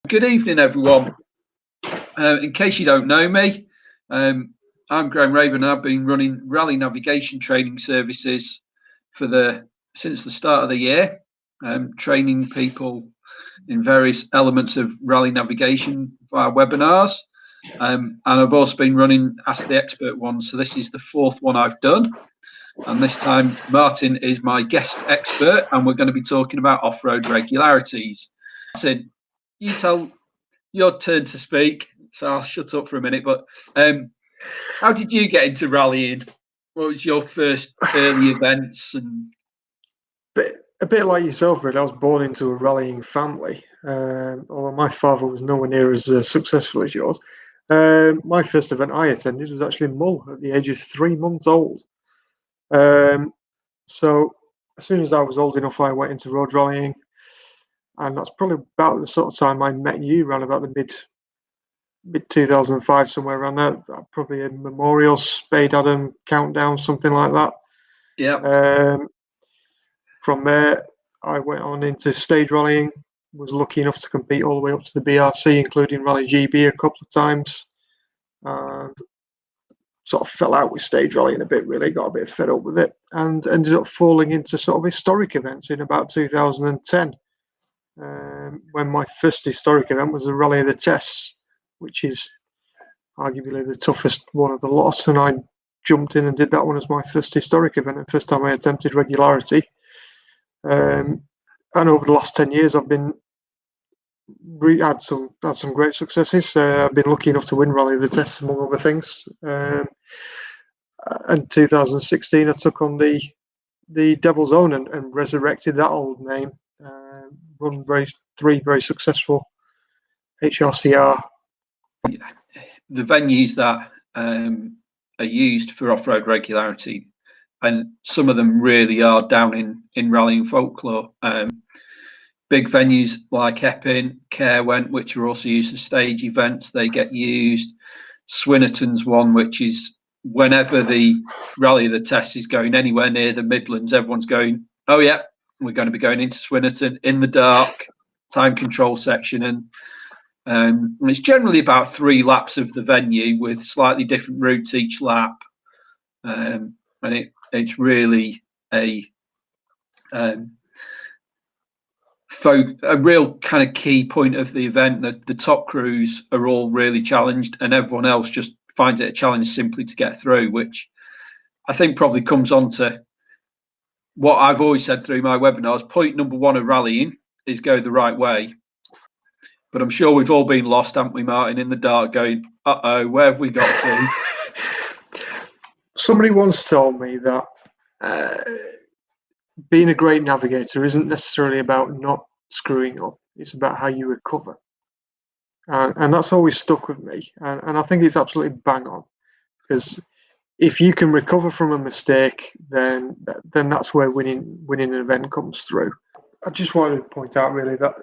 Good evening, everyone. In case you don't know me, I'm Graham Raven. I've been running rally navigation training services since the start of the year, training people in various elements of rally navigation via webinars. And I've also been running Ask the Expert one. So this is the fourth one I've done. And this time, Martyn is my guest expert, and we're going to be talking about off-road regularities. Martyn, you tell your turn to speak, so I'll shut up for a minute. But how did you get into rallying? What was your first early events? And a bit like yourself, really. I was born into a rallying family, although my father was nowhere near as successful as yours. My first event I attended was actually in Mull at the age of 3 months old. So as soon as I was old enough, I went into road rallying, and that's probably about the sort of time I met you, around about the mid 2005, somewhere around there. Probably a Memorial, Spade Adam, Countdown, something like that. yeah. From there, I went on into stage rallying. Was lucky enough to compete all the way up to the BRC, including Rally GB a couple of times, and sort of fell out with stage rallying a bit. Really got a bit fed up with it, and ended up falling into sort of historic events in about 2010. When my first historic event was the Rally of the Tests, which is arguably the toughest one of the lot, and I jumped in and did that one as my first historic event and first time I attempted regularity. And over the last 10 years, I've been had some great successes. I've been lucky enough to win Rally of the Tests, among other things. In 2016, I took on the Devil's Own and resurrected that old name. Run three very successful HRCR. The venues that are used for off-road regularity, and some of them really are down in rallying folklore. Big venues like Epping, Carewent, which are also used for stage events, they get used. Swinnerton's one, which is whenever the Rally of the Test is going anywhere near the Midlands, everyone's going, oh yeah, we're going to be going into Swinnerton in the dark, time control section. And it's generally about 3 laps of the venue with slightly different routes each lap. And it's really a real kind of key point of the event, that the top crews are all really challenged and everyone else just finds it a challenge simply to get through, which I think probably comes on to what I've always said through my webinars. Point number 1 of rallying is go the right way. But I'm sure we've all been lost, haven't we, Martyn, in the dark going, uh-oh, where have we got to? Somebody once told me that being a great navigator isn't necessarily about not screwing up. It's about how you recover. And that's always stuck with me. And I think it's absolutely bang on. Because if you can recover from a mistake, then that's where winning an event comes through. I just wanted to point out, really, that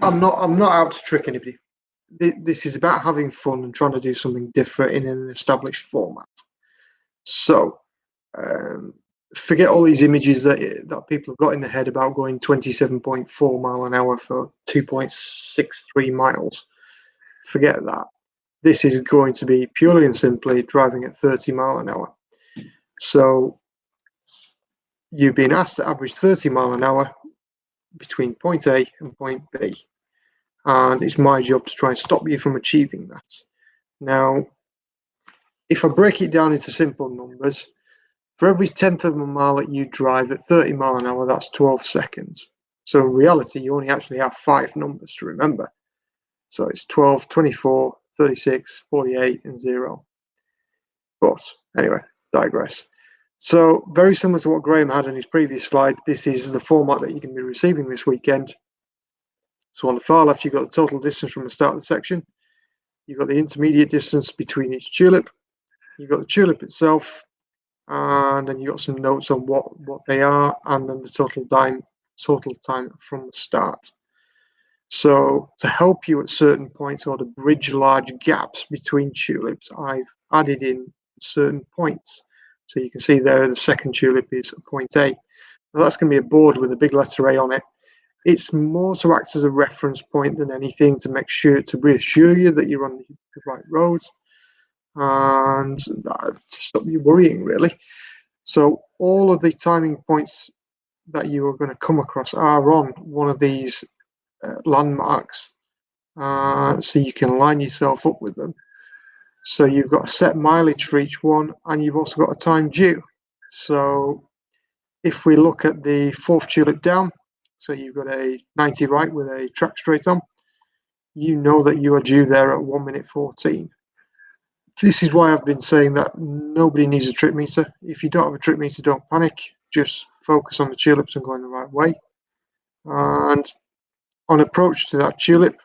I'm not out to trick anybody. This is about having fun and trying to do something different in an established format. So forget all these images that people have got in their head about going 27.4 mile an hour for 2.63 miles. Forget that. This is going to be purely and simply driving at 30 mile an hour. So you've been asked to average 30 mile an hour between point A and point B. And it's my job to try and stop you from achieving that. Now, if I break it down into simple numbers, for every 1/10 of a mile that you drive at 30 mile an hour, that's 12 seconds. So in reality, you only actually have 5 numbers to remember. So it's 12, 24, 36, 48, and 0. But anyway, digress. So very similar to what Graham had in his previous slide, this is the format that you can be receiving this weekend. So on the far left, you've got the total distance from the start of the section. You've got the intermediate distance between each tulip. You've got the tulip itself, and then you've got some notes on what they are, and then the total time from the start. So to help you at certain points, or to bridge large gaps between tulips, I've added in certain points. So you can see there the second tulip is point A. Now that's going to be a board with a big letter A on it, It's more to act as a reference point than anything, to reassure you that you're on the right roads, and to stop you worrying, really. So all of the timing points that you are going to come across are on one of these landmarks, so you can line yourself up with them. So you've got a set mileage for each one, and you've also got a time due. So if we look at the 4th tulip down, so you've got a 90 right with a track straight on, you know that you are due there at 1 minute 14. This is why I've been saying that nobody needs a trip meter. If you don't have a trip meter, don't panic. Just focus on the tulips and going the right way. And on approach to that tulip,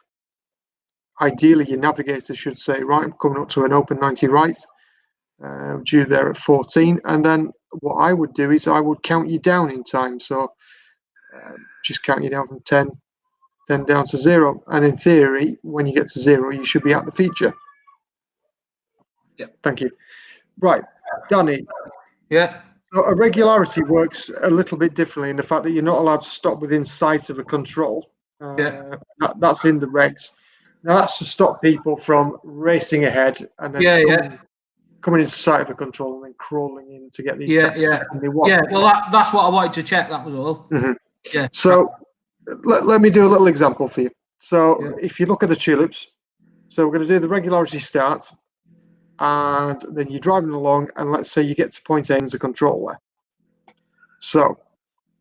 ideally your navigator should say, right, I'm coming up to an open 90 right, due there at 14. And then what I would do is I would count you down in time. So just count you down from 10, then down to 0. And in theory, when you get to 0, you should be at the feature. Yeah. Thank you. Right, Danny. Yeah. So a regularity works a little bit differently in the fact that you're not allowed to stop within sight of a control. That's in the regs. Now that's to stop people from racing ahead and then coming into sight of a control and then crawling in to get the exact second they want. Yeah, well, that's what I wanted to check. That was all. Mm-hmm. Yeah. So let me do a little example for you. So if you look at the tulips, so we're going to do the regularity start, and then you're driving along, and let's say you get to point A and there's a control there. So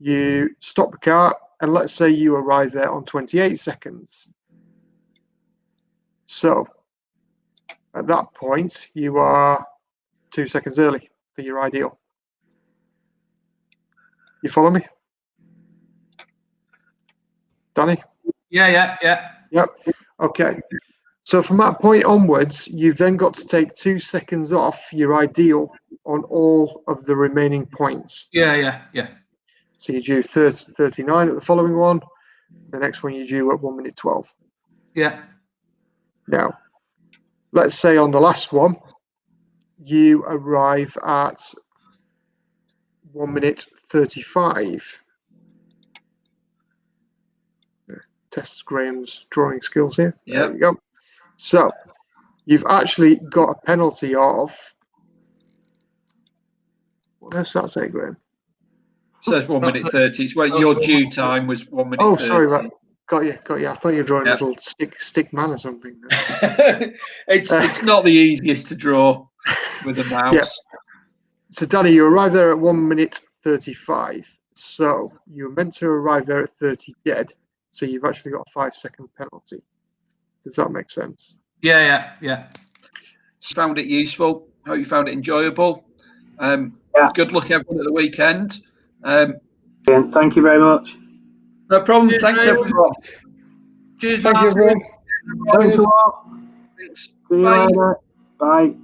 you stop the car, and let's say you arrive there on 28 seconds. So at that point, you are 2 seconds early for your ideal. You follow me? Danny? Yeah. Yep. Okay. So from that point onwards, you've then got to take 2 seconds off your ideal on all of the remaining points. Yeah. So you do 39 at the following one. The next one you do at 1 minute 12. Yeah. Now, let's say on the last one, you arrive at 1 minute 35. Test Graham's drawing skills here. Yeah. There we go. So you've actually got a penalty of, what does that say, Graham? It says 1 minute 30. It's where your due time was 1 minute 30. Oh, sorry, right. Got you. I thought you were drawing a little stick man or something. It's not the easiest to draw with a mouse. Yeah. So Danny, you arrive there at 1 minute 35. So you're meant to arrive there at 30 dead. So you've actually got a 5-second penalty. Does that make sense? Yeah. Found it useful. Hope you found it enjoyable. Good luck everyone at the weekend. Thank you very much. No problem. Cheers, Thanks Graham. everyone. Cheers, Thank you, Martyn. everyone. Thanks a lot. Thanks. See you Bye. later. Bye.